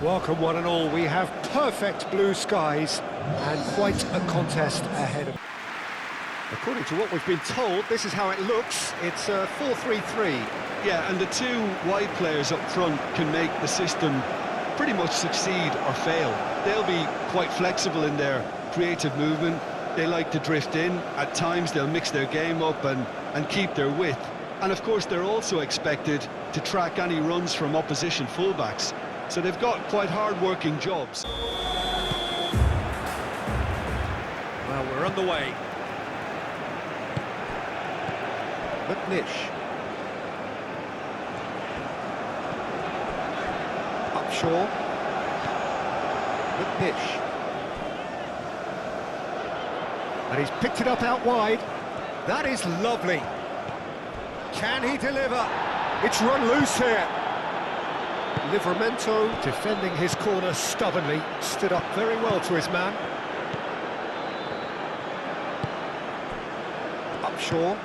Welcome one and all, we have perfect blue skies and quite a contest ahead of. According to what we've been told, this is how it looks. It's a 4-3-3. Yeah, and the two wide players up front can make the system pretty much succeed or fail. They'll be quite flexible in their creative movement. They like to drift in. At times they'll mix their game up and keep their width. And of course they're also expected to track any runs from opposition fullbacks. So they've got quite hard-working jobs. Well, we're on the way. McNish. Upshaw. McNish. And he's picked it up out wide. That is lovely. Can he deliver? It's run loose here. Livramento defending his corner stubbornly, stood up very well to his man. Upshaw.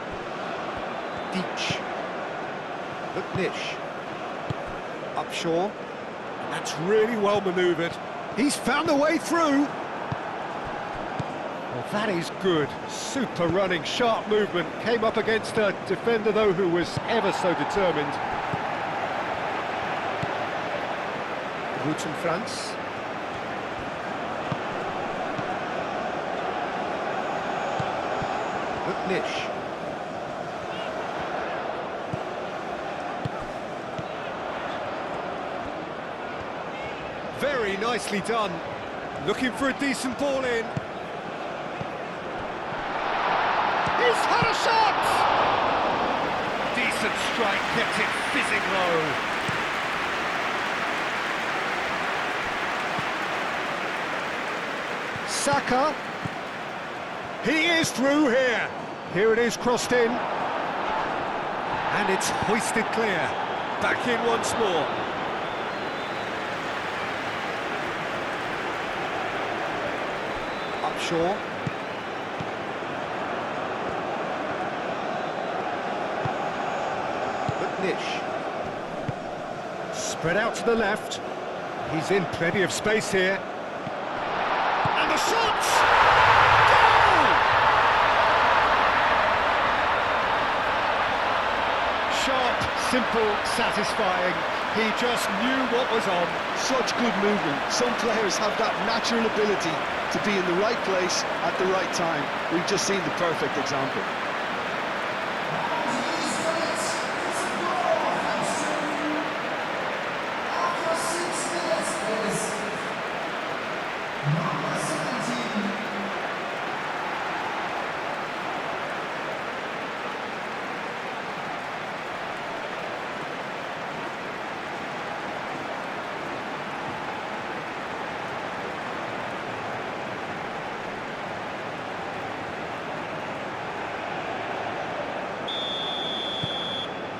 Deach. McNish. Upshaw. That's really well manoeuvred. He's found a way through. Well, that is good. Super running, sharp movement. Came up against a defender, though, who was ever so determined. Guten Franz. McNish. Very nicely done. Looking for a decent ball in. He's had a shot! Decent strike, kept it fizzing low. Saka. He is through here. Here it is, crossed in. And it's hoisted clear. Back in once more. Upshaw. McNish. Spread out to the left. He's in plenty of space here. And the shot! Goal! Sharp, simple, satisfying. He just knew what was on. Such good movement. Some players have that natural ability to be in the right place at the right time. We've just seen the perfect example.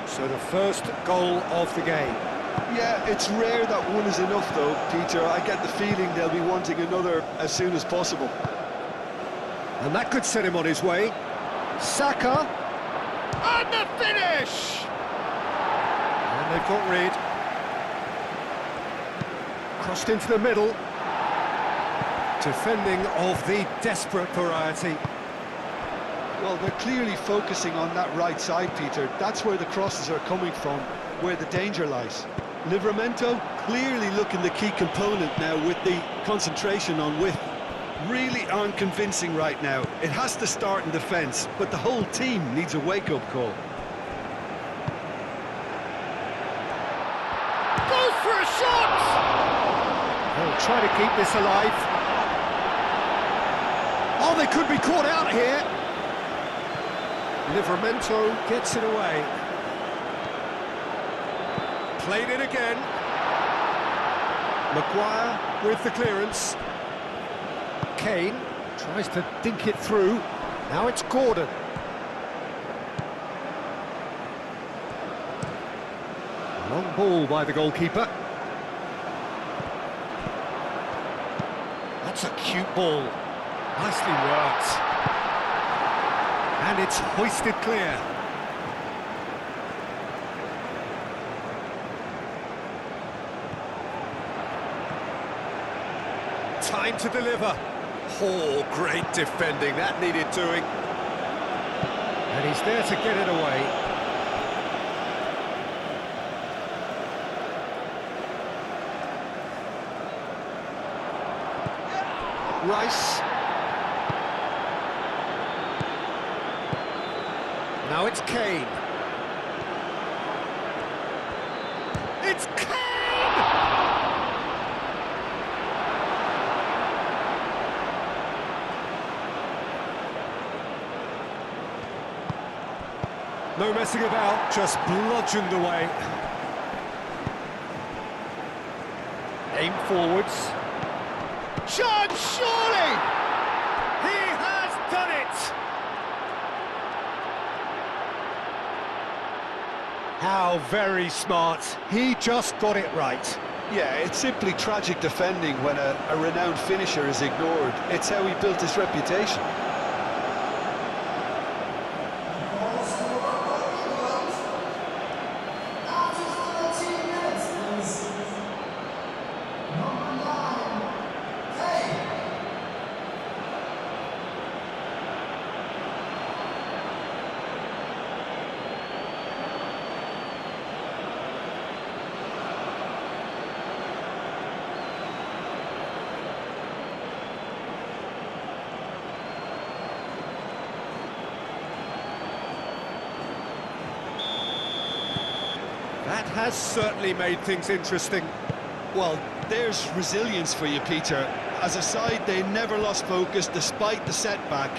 So the first goal of the game. Yeah, it's rare that one is enough though, Peter. I get the feeling they'll be wanting another as soon as possible. And that could set him on his way. Saka. And the finish! And they've got rid. Crossed into the middle. Defending of the desperate variety. Well, they're clearly focusing on that right side, Peter. That's where the crosses are coming from, where the danger lies. Livramento clearly looking the key component now with the concentration on width. Really aren't convincing right now. It has to start in defence, but the whole team needs a wake-up call. Goes for a shot! They'll try to keep this alive. Oh, they could be caught out here. Livramento gets it away. Played it again. Maguire with the clearance. Kane tries to dink it through. Now it's Gordon. Long ball by the goalkeeper. That's a cute ball. Nicely worked. And it's hoisted clear. time to deliver. Oh, great defending, that needed doing. And he's there to get it away. Rice. Now it's Kane. It's Kane! No messing about, just bludgeoned away. Aim forwards. Chance, surely! He has done it! How very smart. He just got it right. Yeah, it's simply tragic defending when a renowned finisher is ignored. It's how he built his reputation. That has certainly made things interesting. Well, there's resilience for you, Peter. As a side, they never lost focus despite the setback,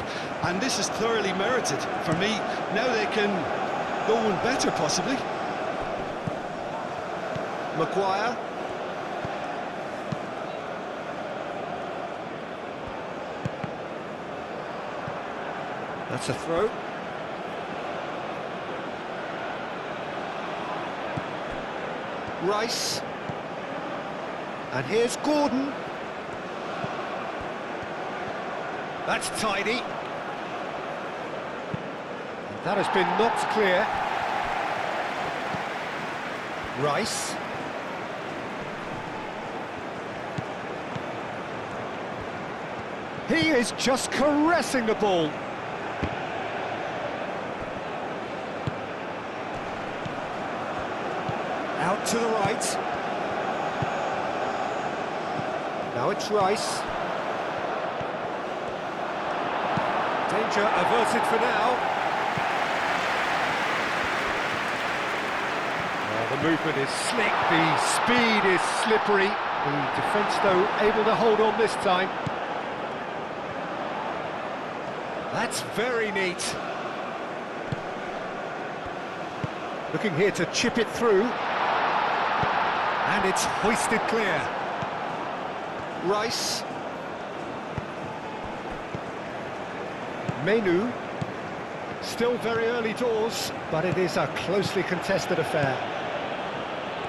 and this is thoroughly merited. For me, now they can go one better, possibly. Maguire. That's a throw. Rice. And here's Gordon. That's tidy. And that has been knocked clear. Rice. He is just caressing the ball. Out to the right. Now it's Rice. Danger averted for now. The movement is slick, the speed is slippery. The defence, though, able to hold on this time. That's very neat. Looking here to chip it through. And it's hoisted clear. Rice. Menu. Still very early doors, but it is a closely contested affair.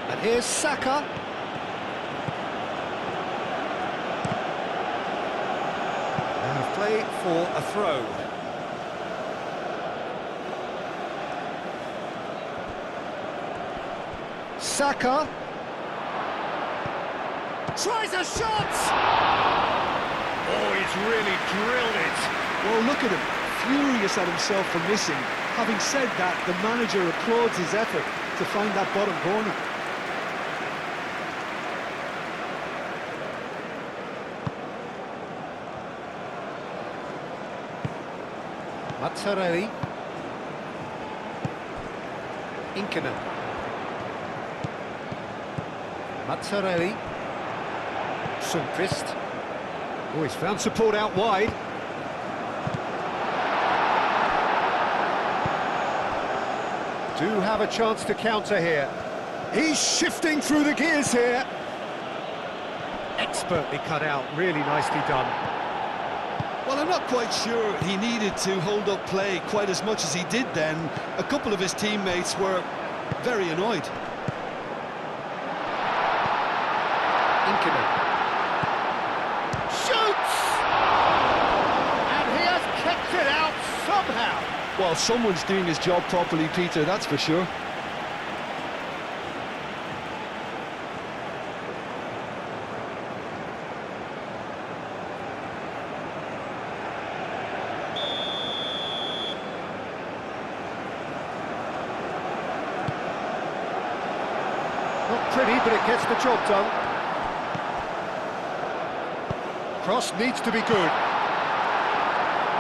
And here's Saka. And play for a throw. Saka. Tries a shot! Oh, he's really drilled it. Well, look at him, furious at himself for missing. Having said that, the manager applauds his effort to find that bottom corner. Mazzarelli. Inkinen. Mazzarelli. Sundqvist. Oh, he's found support out wide. Do have a chance to counter here. He's shifting through the gears here. Expertly cut out, really nicely done. Well, I'm not quite sure he needed to hold up play quite as much as he did then. A couple of his teammates were very annoyed. Inkinen. Somehow. Well, someone's doing his job properly, Peter, that's for sure. but it gets the job done. Cross needs to be good.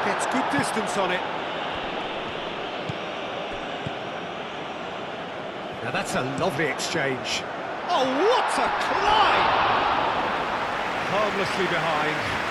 Gets good distance on it. Now that's a lovely exchange. Oh, what a climb! Harmlessly behind.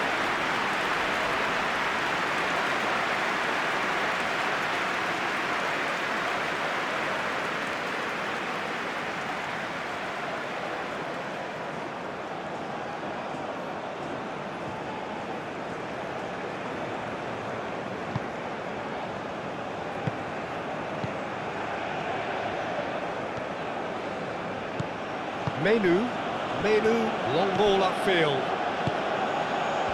Menu, long ball upfield.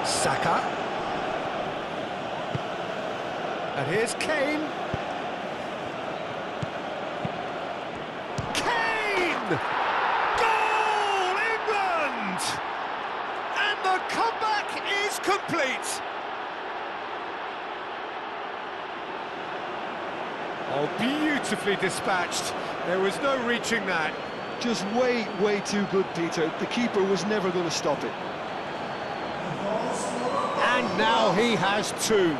Saka. And here's Kane. Kane! Goal, England! And the comeback is complete. Oh, beautifully dispatched. There was no reaching that. Just way too good, Peter. The keeper was never going to stop it. And now he has two.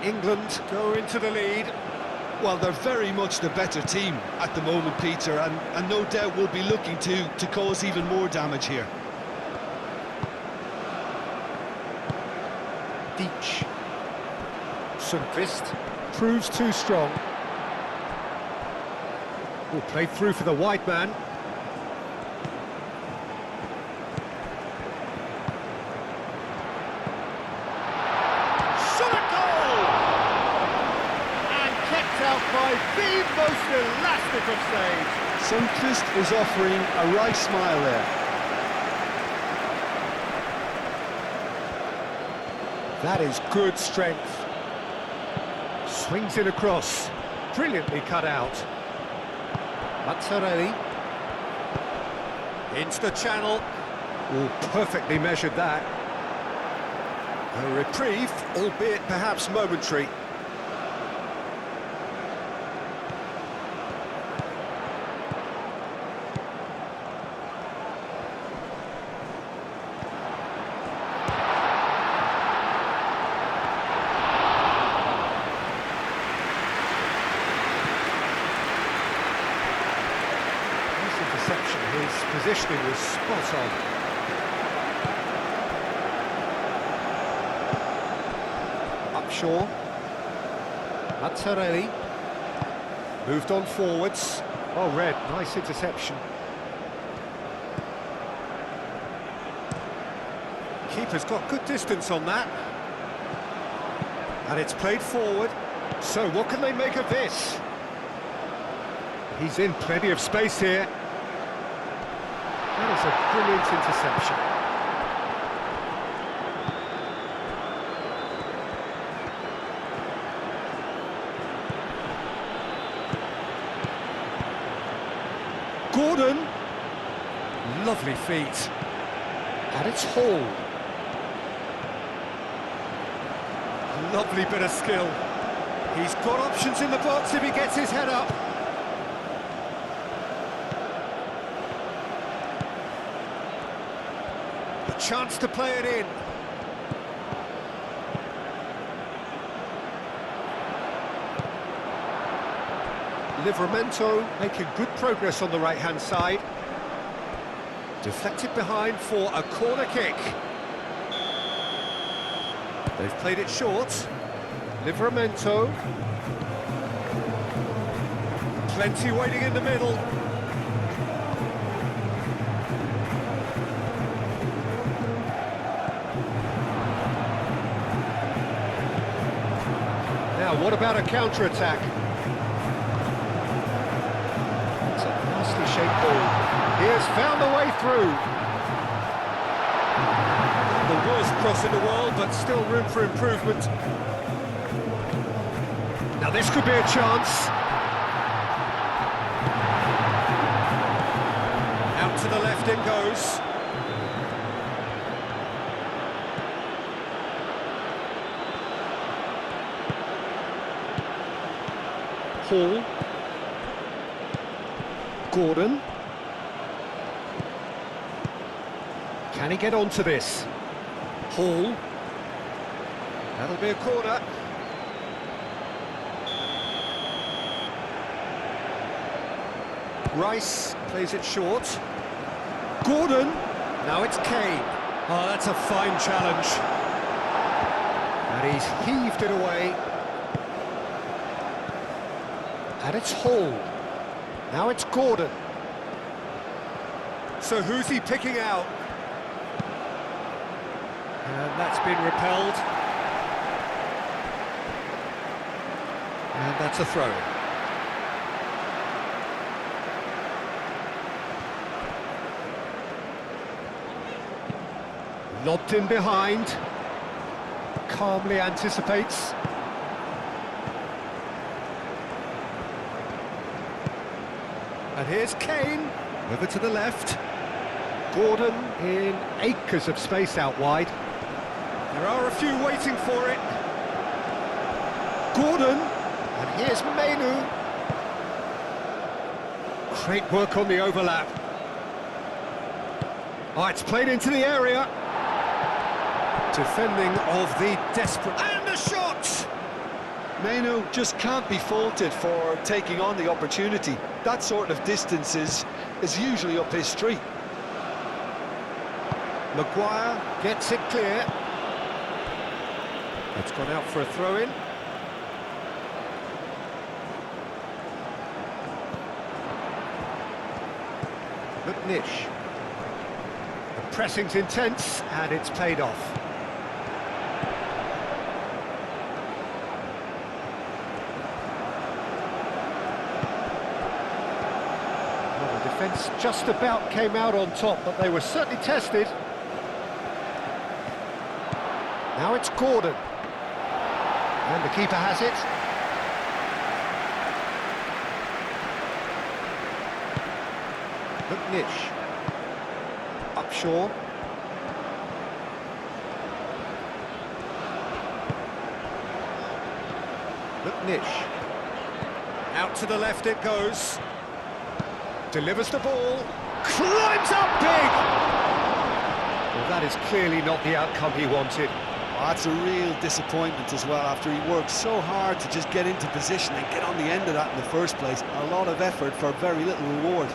England go into the lead. Well, they're very much the better team at the moment, Peter, and no doubt will be looking to cause even more damage here. Deach. Sundqvist proves too strong. Will play through for the wide man. By the most elastic of saves. Sundqvist is offering a right smile there. That is good strength. Swings it across. Brilliantly cut out. Mazzarelli. Into the channel. Oh, perfectly measured that. A reprieve, albeit perhaps momentary. His positioning was spot on. Upshaw. Mazzarelli. Moved on forwards. Oh, Red, nice interception. Keeper's got good distance on that. And it's played forward. So what can they make of this? He's in plenty of space here. That is a brilliant interception. Gordon. Lovely feet. And it's Hall. Lovely bit of skill. He's got options in the box if he gets his head up. Chance to play it in. Livramento making good progress on the right-hand side. Deflected behind for a corner kick. They've played it short. Livramento. Plenty waiting in the middle. Now, what about a counter-attack? It's a nicely shaped ball. He has found the way through. Not the worst cross in the world, but still room for improvement. Now this could be a chance. Out to the left it goes. Hall. Gordon. Can he get onto this? Hall. That'll be a corner. Rice plays it short. Gordon. Now it's Kane. Oh, that's a fine challenge. And he's heaved it away. And it's Hall. Now it's Gordon. So who's he picking out? And that's been repelled. And that's a throw. Lobbed in behind. Calmly anticipates. And here's Kane, over to the left. Gordon in acres of space out wide. There are a few waiting for it. Gordon, and here's Menu. Great work on the overlap. Oh, it's played into the area. Defending of the desperate... And a shot! Menu just can't be faulted for taking on the opportunity. That sort of distance is usually up his street. Maguire gets it clear. It's gone out for a throw-in. McNish. The pressing's intense, and it's paid off. Well, the defence just about came out on top, but they were certainly tested. Now it's Gordon. And the keeper has it. McNish. Upshaw. McNish. Out to the left it goes. Delivers the ball. Climbs up big! Well, that is clearly not the outcome he wanted. Oh, that's a real disappointment as well, after he worked so hard to just get into position and get on the end of that in the first place. A lot of effort for very little reward.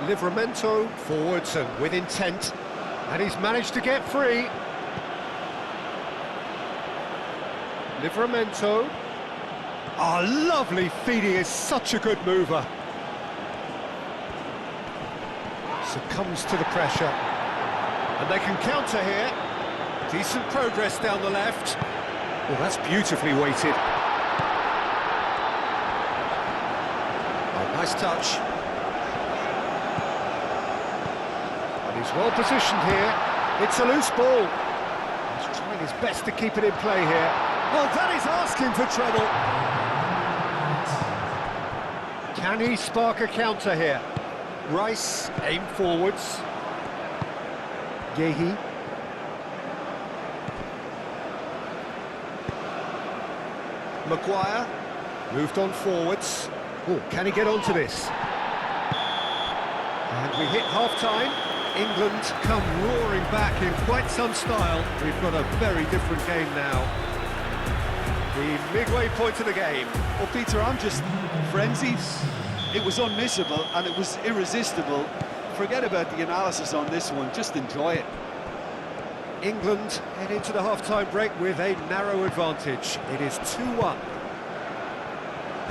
Livramento forwards and with intent, and he's managed to get free. Livramento. Oh, lovely feed, he is such a good mover. Succumbs to the pressure. And they can counter here. Decent progress down the left. Well, that's beautifully weighted. Oh, nice touch. He's well positioned here. It's a loose ball. He's trying his best to keep it in play here. Well, that is asking for trouble. Can he spark a counter here? Rice, aim forwards. Yehi. Maguire, moved on forwards. Oh, can he get onto this? And we hit half-time. England come roaring back in quite some style. We've got a very different game now. The midway point of the game. Well, Peter, I'm just frenzied. It was unmissable and it was irresistible. Forget about the analysis on this one, just enjoy it. England head into the half-time break with a narrow advantage. It is 2-1.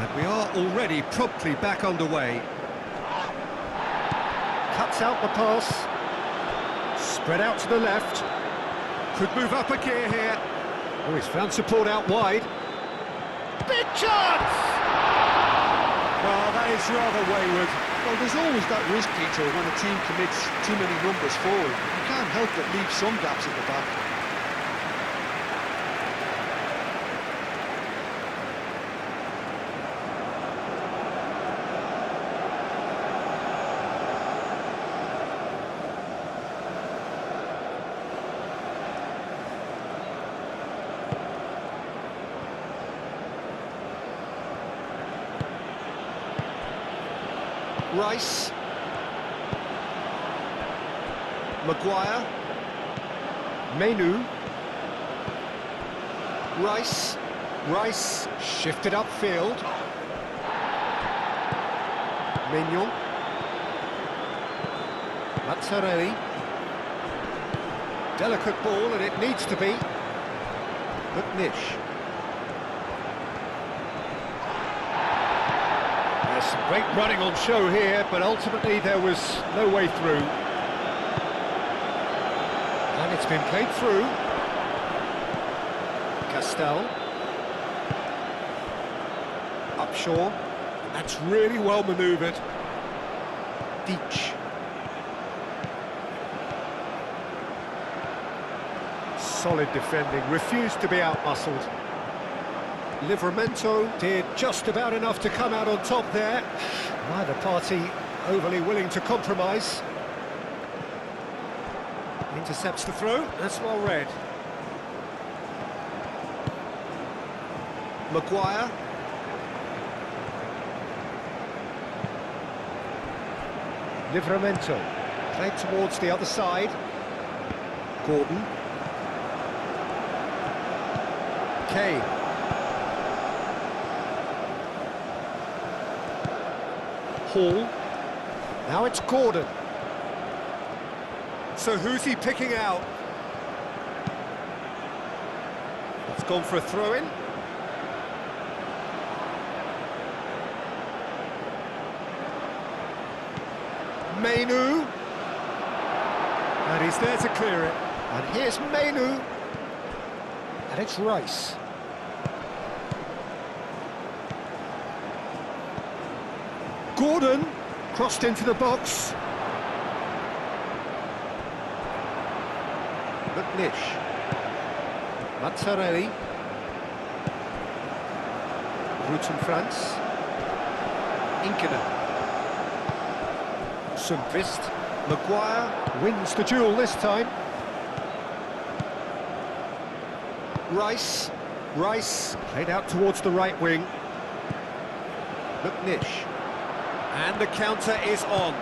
And we are already promptly back underway. Cuts out the pass. Spread out to the left. Could move up a gear here. Oh, he's found support out wide. Big chance! Oh, that is rather wayward. Well, there's always that risk, Peter, when a team commits too many numbers forward. You can't help but leave some gaps at the back. Rice. Maguire. Menu. Rice. Rice shifted upfield. Mignon. Mazzarelli. Delicate ball, and it needs to be. But Nish. There's some great running on show here, but ultimately there was no way through. And it's been played through. Castel. Upshaw. That's really well manoeuvred. Deach. Solid defending, refused to be outmuscled. Livramento did just about enough to come out on top there. Neither party overly willing to compromise. Intercepts the throw, that's well read. Maguire. Livramento played towards the other side. Gordon. Kane. Hall. Now it's Gordon. So who's he picking out? It's gone for a throw-in. Menu. And he's there to clear it. And here's Menu. And it's Rice. Gordon crossed into the box. McNish. Mazzarelli. Rutten France. Inkinen. Sundqvist. Maguire wins the duel this time. Rice. Rice played out towards the right wing. McNish. And the counter is on.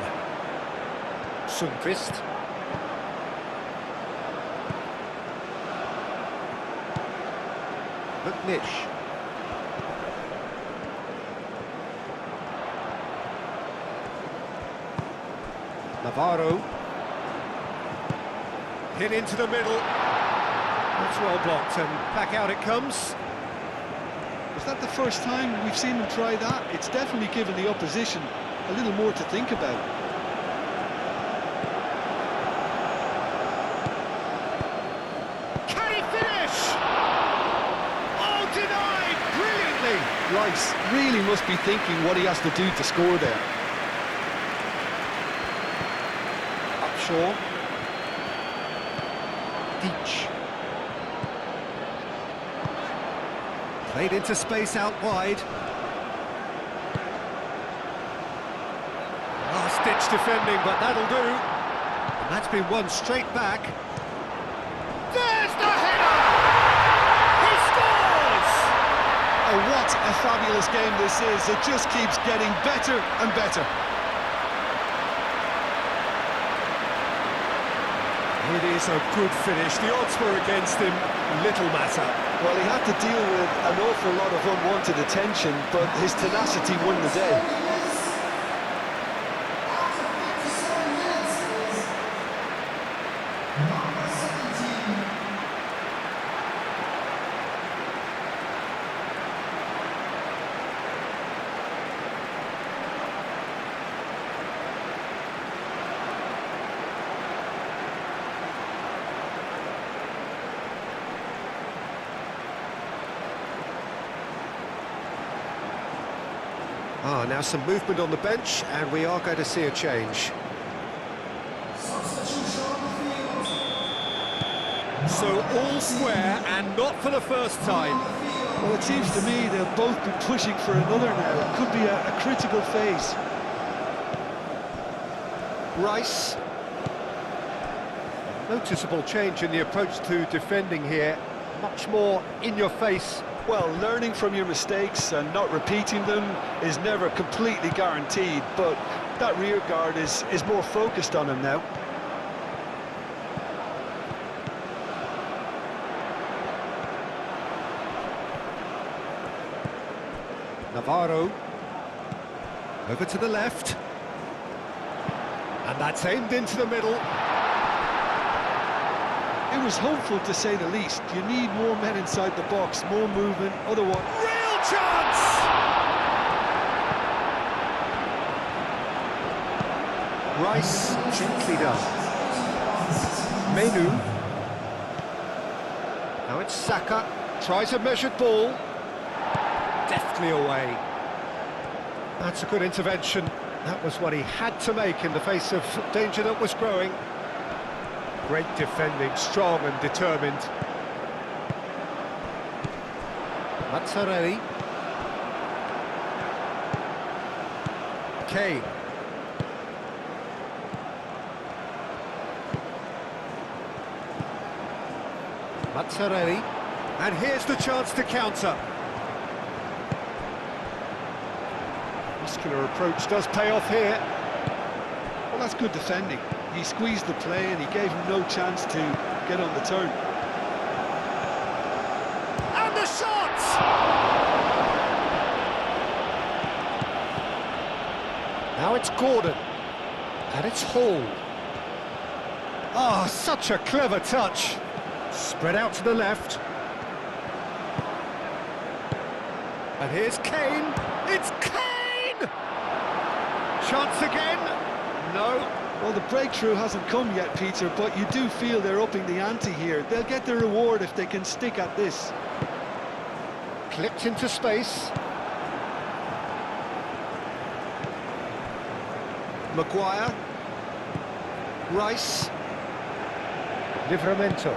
Sundqvist. McNish. Navarro. Hit into the middle. That's well blocked, and back out it comes. Is that the first time we've seen him try that? It's definitely given the opposition a little more to think about. Can he finish? Oh, denied brilliantly. Rice really must be thinking what he has to do to score there. Upshaw. Deach. Played into space out wide. Last-ditch defending, but that'll do. And that's been won straight back. There's the header! He scores! Oh, what a fabulous game this is. It just keeps getting better and better. It is a good finish. The odds were against him. Little matter. Well, he had to deal with an awful lot of unwanted attention, but his tenacity won the day. Now some movement on the bench, and we are going to see a change. So all square, and not for the first time. Well, it seems to me they'll both be pushing for another now. It could be a critical phase. Rice. Noticeable change in the approach to defending here. Much more in your face. Well, learning from your mistakes and not repeating them is never completely guaranteed, but that rear guard is more focused on him now. Navarro. Over to the left. And that's aimed into the middle. It was hopeful, to say the least. You need more men inside the box, more movement, otherwise... Real chance! Rice, gently done. Menu. Now it's Saka, tries a measured ball. Deftly away. That's a good intervention. That was what he had to make in the face of danger that was growing. Great defending, strong and determined. Mazzarelli. Kane. Mazzarelli. And here's the chance to counter. Muscular approach does pay off here. Well, that's good defending. He squeezed the play and he gave him no chance to get on the turn. And the shot! Now it's Gordon. And it's Hall. Oh, such a clever touch. Spread out to the left. And here's Kane. It's Kane! Chance again. No. Well, the breakthrough hasn't come yet, Peter, but you do feel they're upping the ante here. They'll get their reward if they can stick at this. Clipped into space. Maguire. Rice. Livramento.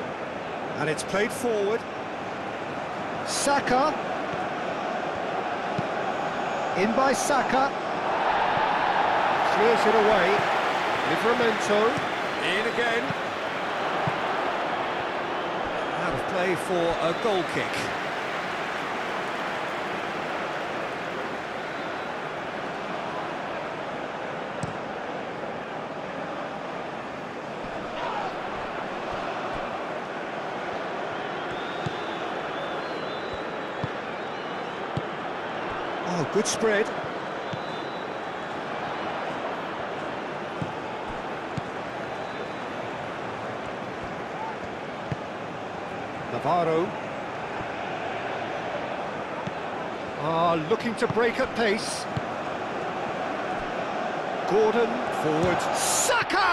And it's played forward. Saka. In by Saka. Clears it away. Livramento. In again. Out of play for a goal kick. Oh, good spread. Navarro. Looking to break at pace. Gordon, forward. Saka!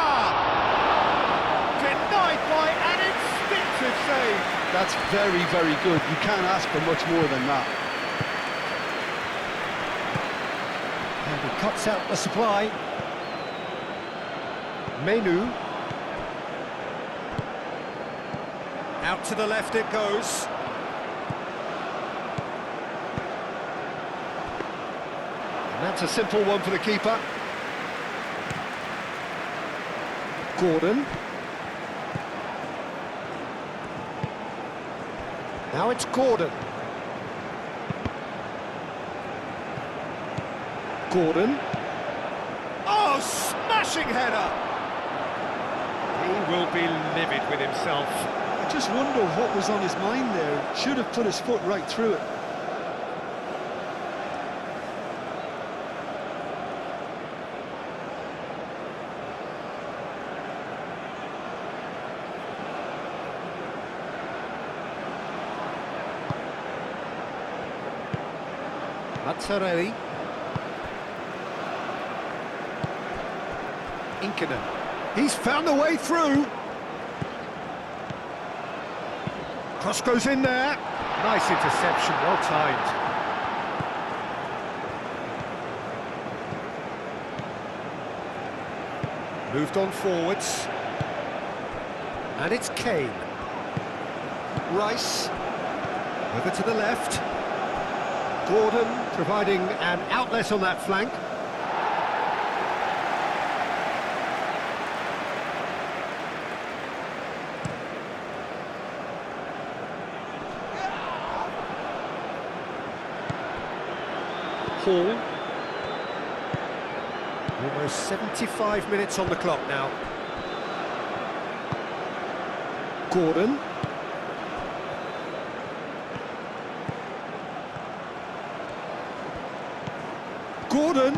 Denied by an instinctive save. That's very, very good. You can't ask for much more than that. And he cuts out the supply. Menu. Out to the left it goes. And that's a simple one for the keeper. Gordon. Now it's Gordon. Gordon. Oh, smashing header! He will be livid with himself. I just wonder what was on his mind there. Should have put his foot right through it. Mazzarelli. Inkinen. He's found the way through. Cross goes in there. Nice interception, well timed. Moved on forwards. And it's Kane. Rice. Over to the left. Gordon providing an outlet on that flank. Hall. Almost 75 minutes on the clock now. Gordon. Gordon.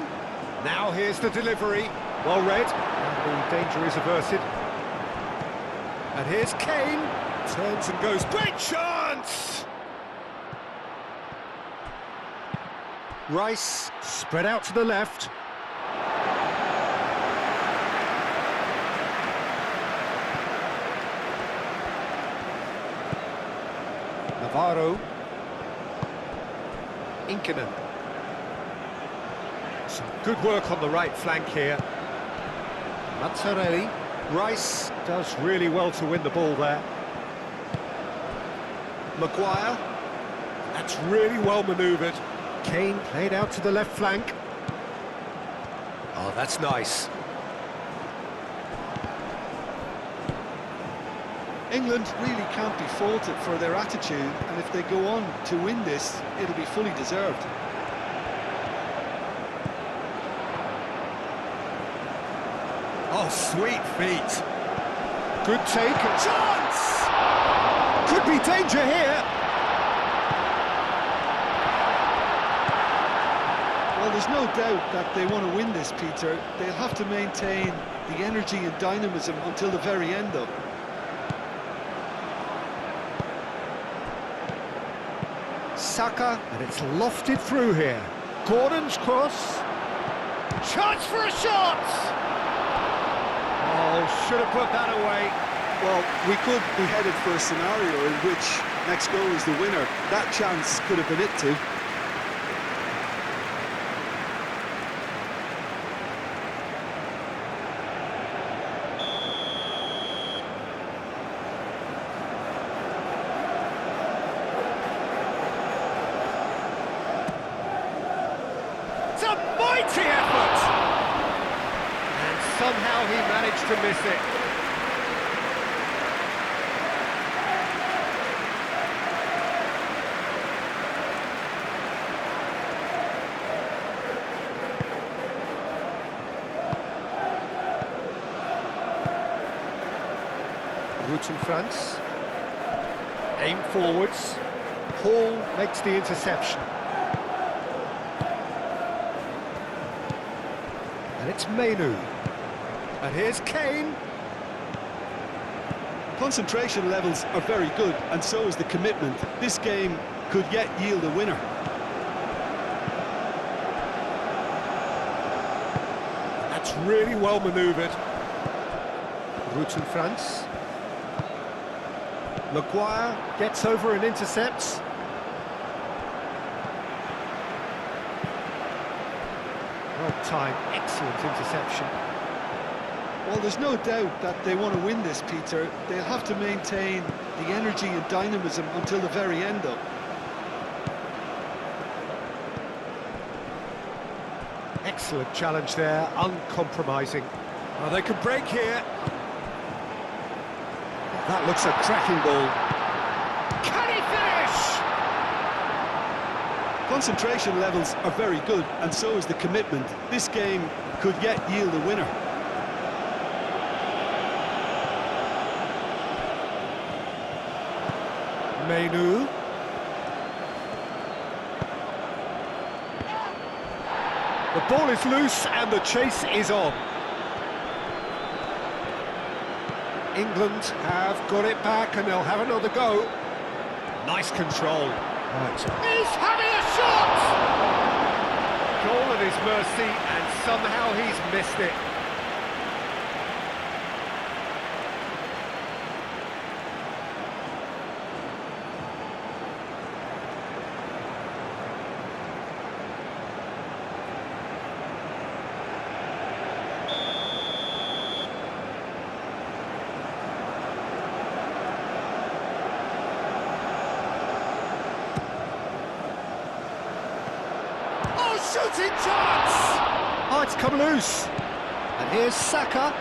Now here's the delivery. Well read. And the danger is averted. And here's Kane. Turns and goes. Great chance! Rice spread out to the left. Navarro. Inkinen. Some good work on the right flank here. Mazzarelli. Rice does really well to win the ball there. Maguire. That's really well manoeuvred. Kane played out to the left flank. Oh, that's nice. England really can't be faulted for their attitude, and if they go on to win this, it'll be fully deserved. Oh, sweet feet. Good take. Chance! Could be danger here. Well, there's no doubt that they want to win this, Peter. They'll have to maintain the energy and dynamism until the very end, though. Saka, and it's lofted through here. Gordon's cross. Chance for a shot! Oh, should have put that away. Well, we could be headed for a scenario in which next goal is the winner. That chance could have been it too. It's a mighty effort! And somehow he managed to miss it. Route in France. Aim forwards. Hall makes the interception. And it's Mainu. And here's Kane. Concentration levels are very good, and so is the commitment. This game could yet yield a winner. That's really well manoeuvred. Route in France. Maguire gets over and intercepts. Well timed, excellent interception. Well, there's no doubt that they want to win this, Peter. They'll have to maintain the energy and dynamism until the very end, though. Excellent challenge there, uncompromising. Oh, they could break here. That looks a cracking ball. Can he finish? Concentration levels are very good, and so is the commitment. This game could yet yield a winner. Mainu. The ball is loose and the chase is on. England have got it back and they'll have another go. Nice control. Right. He's having a shot! Goal at his mercy and somehow he's missed it. shooting chance! Oh, it's come loose. And here's Saka.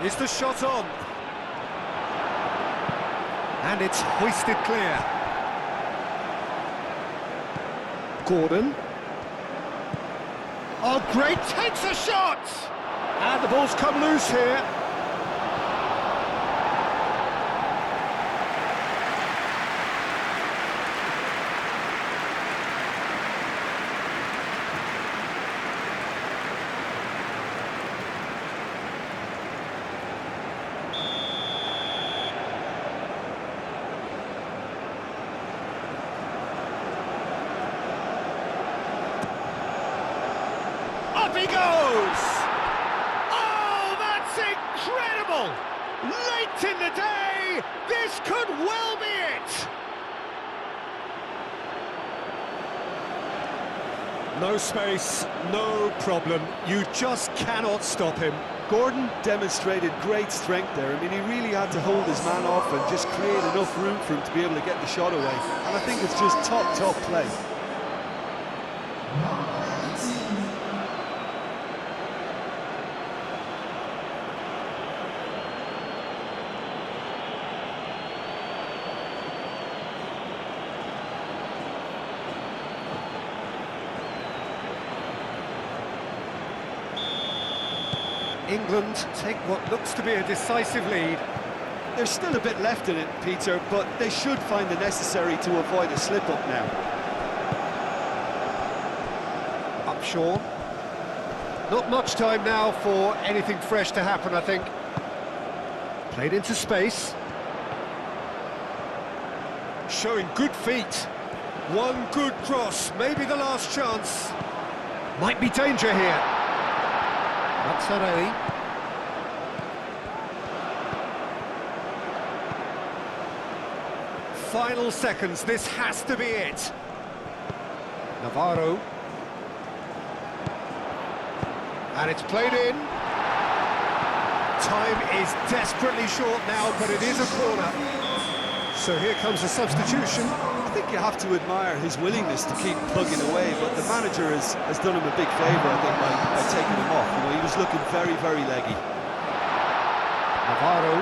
Is the shot on? And it's hoisted clear. Gordon. Oh, great, takes a shot! And the ball's come loose here. Up he goes! Oh, that's incredible! Late in the day, this could well be it! No space, no problem. You just cannot stop him. Gordon demonstrated great strength there. I mean, he really had to hold his man off and just create enough room for him to be able to get the shot away. And I think it's just top play. England take what looks to be a decisive lead. There's still a bit left in it, Peter, but they should find the necessary to avoid a slip-up now. Upshaw. Not much time now for anything fresh to happen, I think. Played into space. Showing good feet. One good cross, maybe the last chance. Might be danger here. Matsarelli. Final seconds, this has to be it. Navarro. And it's played in. Time is desperately short now, but it is a corner. So here comes a substitution. I think you have to admire his willingness to keep plugging away, but the manager has done him a big favour, I think, by taking him off. You know, he was looking very, very leggy. Navarro.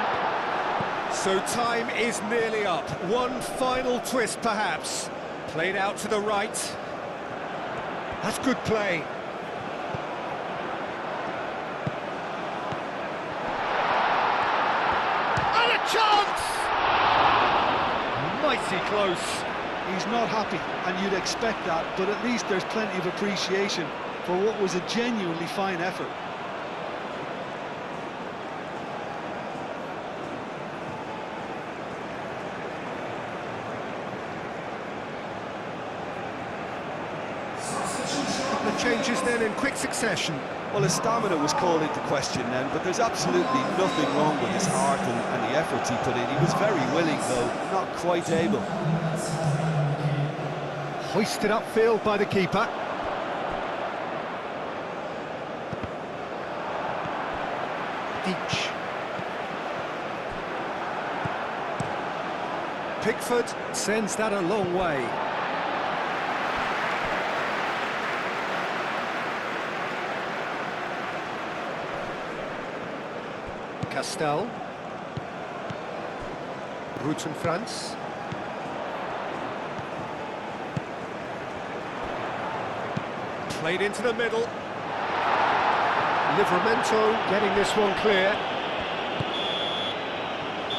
So time is nearly up. One final twist, perhaps. Played out to the right. That's good play. And a chance! Mighty close. He's not happy, and you'd expect that, but at least there's plenty of appreciation for what was a genuinely fine effort. The changes then in quick succession. Well, his stamina was called into question then, but there's absolutely nothing wrong with his heart and the efforts he put in. He was very willing, though, not quite able. Hoisted upfield by the keeper. Deach. Pickford sends that a long way. Castel. Roots and France. Played into the middle. Livramento getting this one clear.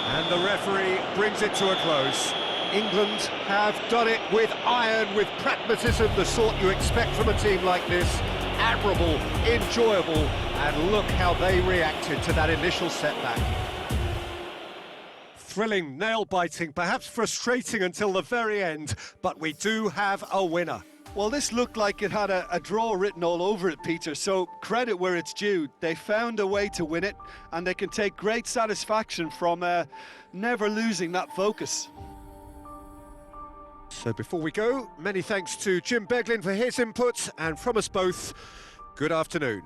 And the referee brings it to a close. England have done it with iron, with pragmatism, the sort you expect from a team like this. Admirable, enjoyable, and look how they reacted to that initial setback. Thrilling, nail-biting, perhaps frustrating until the very end, but we do have a winner. Well, this looked like it had a draw written all over it, Peter, so credit where it's due. They found a way to win it, and they can take great satisfaction from never losing that focus. So before we go, many thanks to Jim Beglin for his input, and from us both, good afternoon.